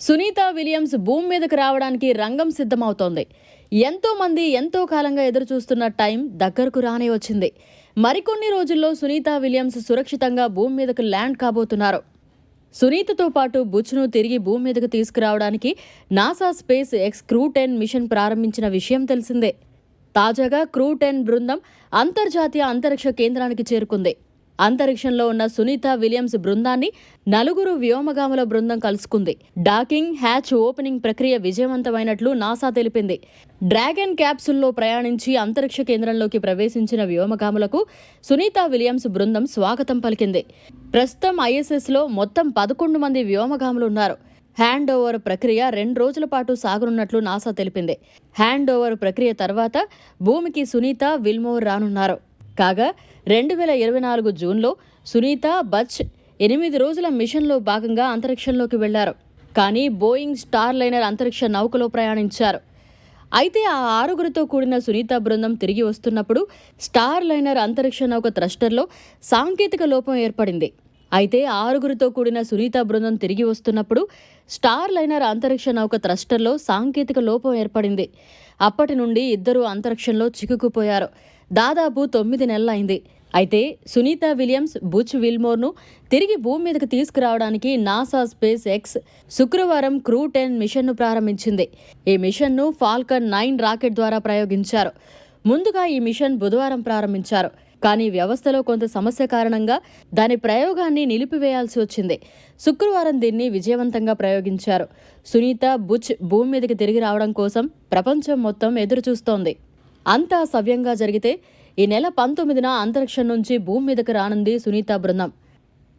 Sunitha Williams భూమి మీదకు రావడానికి రంగం సిద్ధమవుతోంది. ఎంతో మంది ఎంతో కాలంగా ఎదురు చూస్తున్న టైం దగ్గరకు రానే వచ్చింది. మరికొన్ని రోజుల్లో సునీత విలియమ్స్ సురక్షితంగా భూమి మీదకు ల్యాండ్ కాబోతున్నారు. సునీతతో పాటు బుచ్ను తిరిగి భూమి మీదకు తీసుకురావడానికి NASA SpaceX crew 10 mission ప్రారంభించిన విషయం తెలిసిందే. తాజాగా క్రూ 10 బృందం అంతర్జాతీయ అంతరిక్ష కేంద్రానికి చేరుకుంది. అంతరిక్షంలో ఉన్న సునీత విలియమ్స్ బృందాన్ని 4 వ్యోమగాముల బృందం కలుసుకుంది. డాకింగ్, హ్యాచ్ ఓపెనింగ్ ప్రక్రియ విజయవంతమైనట్లు నాసా తెలిపింది. డ్రాగన్ క్యాప్సుల్లో ప్రయాణించి అంతరిక్ష కేంద్రంలోకి ప్రవేశించిన వ్యోమగాములకు సునీత విలియమ్స్ బృందం స్వాగతం పలికింది. ప్రస్తుతం ఐఎస్ఎస్లో మొత్తం 11 మంది వ్యోమగాములు ఉన్నారు. హ్యాండ్ ఓవర్ ప్రక్రియ 2 రోజుల పాటు సాగనున్నట్లు నాసా తెలిపింది. హ్యాండ్ ఓవర్ ప్రక్రియ తర్వాత భూమికి సునీత, విల్మోర్ రానున్నారు. కాగా 2024 జూన్లో సునీత, బచ్ 8 రోజుల మిషన్లో భాగంగా అంతరిక్షంలోకి వెళ్లారు. కానీ బోయింగ్ స్టార్ లైనర్ అంతరిక్ష నౌకలో ప్రయాణించారు. అయితే ఆ 6గురితో కూడిన సునీత బృందం తిరిగి వస్తున్నప్పుడు స్టార్ లైనర్ అంతరిక్ష నౌక థ్రస్టర్లో సాంకేతిక లోపం ఏర్పడింది. అయితే 6గురితో కూడిన సునీత బృందం తిరిగి వస్తున్నప్పుడు స్టార్ లైనర్ అంతరిక్ష నౌక థ్రస్టర్లో సాంకేతిక లోపం ఏర్పడింది. అప్పటి నుండి ఇద్దరూ అంతరిక్షంలో చిక్కుకుపోయారు. దాదాపు 9 నెలలైంది. అయితే సునీత విలియమ్స్, బుచ్ విల్మోర్ను తిరిగి భూమి మీదకు తీసుకురావడానికి నాసా స్పేస్ ఎక్స్ శుక్రవారం క్రూ 10 మిషన్ను ప్రారంభించింది. ఈ మిషన్ను ఫాల్కన్ 9 రాకెట్ ద్వారా ప్రయోగించారు. ముందుగా ఈ మిషన్ బుధవారం ప్రారంభించారు. కానీ వ్యవస్థలో కొంత సమస్య కారణంగా దాని ప్రయోగాన్ని నిలిపివేయాల్సి వచ్చింది. శుక్రవారం దీన్ని విజయవంతంగా ప్రయోగించారు. సునీత, బుచ్ భూమి మీదకి తిరిగి రావడం కోసం ప్రపంచం మొత్తం ఎదురుచూస్తోంది. అంతా సవ్యంగా జరిగితే ఈ నెల 19న అంతరిక్షం నుంచి భూమి మీదకు రానుంది సునీత బృందం.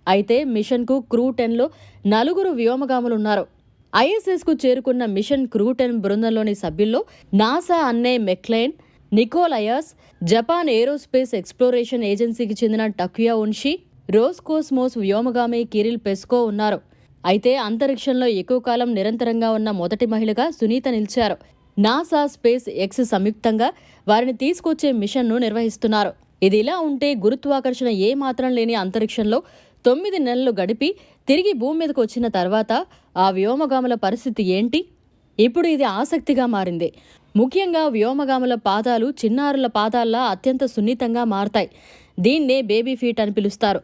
అయితే మిషన్కు క్రూ 10లో 4 వ్యోమగాములున్నారు. ఐఎస్ఎస్కు చేరుకున్న మిషన్ క్రూ 10 బృందంలోని సభ్యుల్లో NASA Anne McClain, Nichole Ayers, Japan aerospace exploration ఏజెన్సీకి చెందిన టక్యుయా ఉన్షి, రోస్కోస్మోస్ వ్యోమగామి కిరిల్ పెస్కో ఉన్నారు. అయితే అంతరిక్షంలో ఎక్కువ కాలం నిరంతరంగా ఉన్న మొదటి మహిళగా సునీత నిలిచారు. నాసా స్పేస్ ఎక్స్ సంయుక్తంగా వారిని తీసుకొచ్చే మిషన్ను నిర్వహిస్తున్నారు. ఇది ఇలా ఉంటే గురుత్వాకర్షణ ఏమాత్రం లేని అంతరిక్షంలో 9 నెలలు గడిపి తిరిగి భూమి మీదకు వచ్చిన తర్వాత ఆ వ్యోమగాముల పరిస్థితి ఏంటి? ఇప్పుడు ఇది ఆసక్తిగా మారింది. ముఖ్యంగా వ్యోమగాముల పాదాలు చిన్నారుల పాదాల్లా అత్యంత సున్నితంగా మారతాయి. దీన్నే బేబీ ఫీట్ అని పిలుస్తారు.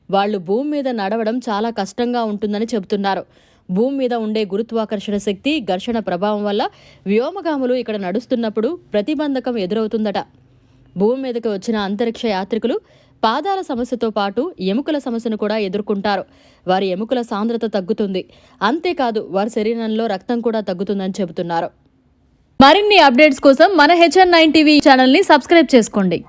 వాళ్లు భూమి మీద నడవడం చాలా కష్టంగా ఉంటుందని చెబుతున్నారు. భూమి మీద ఉండే గురుత్వాకర్షణ శక్తి, ఘర్షణ ప్రభావం వల్ల వ్యోమగాములు ఇక్కడ నడుస్తున్నప్పుడు ప్రతిబంధకం ఎదురవుతుందట. భూమి మీదకి వచ్చిన అంతరిక్ష యాత్రికులు పాదాల సమస్యతో పాటు ఎముకల సమస్యను కూడా ఎదుర్కొంటారు. వారి ఎముకల సాంద్రత తగ్గుతుంది. అంతేకాదు వారి శరీరంలో రక్తం కూడా తగ్గుతుందని చెబుతున్నారు. మరిన్ని అప్డేట్స్ కోసం మన HN9 టీవీ ఛానల్ని సబ్స్క్రైబ్ చేసుకోండి.